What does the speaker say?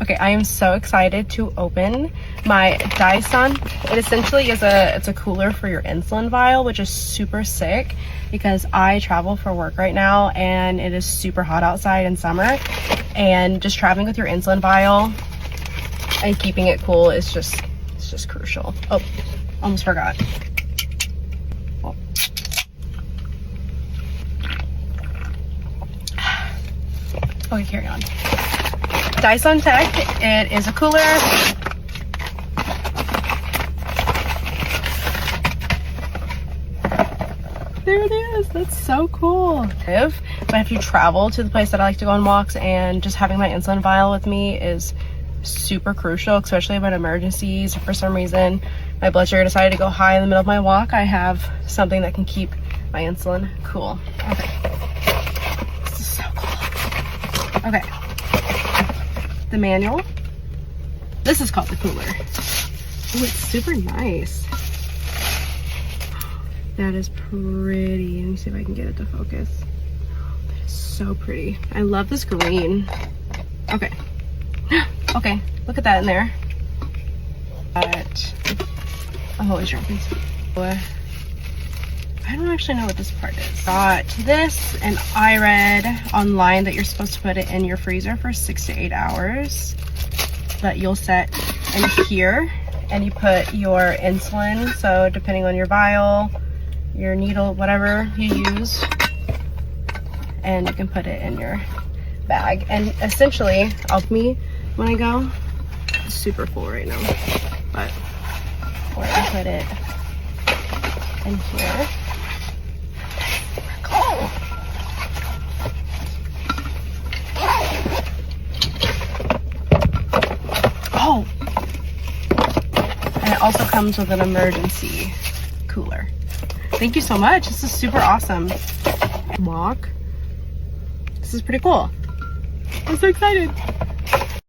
Okay, I am so excited to open my Dyson. It essentially is it's a cooler for your insulin vial, which is super sick because I travel for work right now and it is super hot outside in summer, and just traveling with your insulin vial and keeping it cool is just crucial. Oh, almost forgot. Oh. Okay, carry on. Dyson Tech, it is a cooler. There it is, that's so cool. But if you travel to the place that I like to go on walks, and just having my insulin vial with me is super crucial, especially in emergencies. For some reason, my blood sugar decided to go high in the middle of my walk. I have something that can keep my insulin cool. Okay, this is so cool. Okay. The manual. This is called the cooler. Oh, it's super nice. That is pretty. Let me see if I can get it to focus. That is so pretty. I love this green. Okay. Okay, look at that in there. But I'm always drinking. I don't actually know what this part is. Got this, and I read online that you're supposed to put it in your freezer for 6 to 8 hours. But you'll set in here, and you put your insulin. So depending on your vial, your needle, whatever you use, and you can put it in your bag. And essentially, me when I go, it's super full right now. But or I put it in here. Oh, and it also comes with an emergency cooler. Thank you so much. This is super awesome. Walk. This is pretty cool. I'm so excited.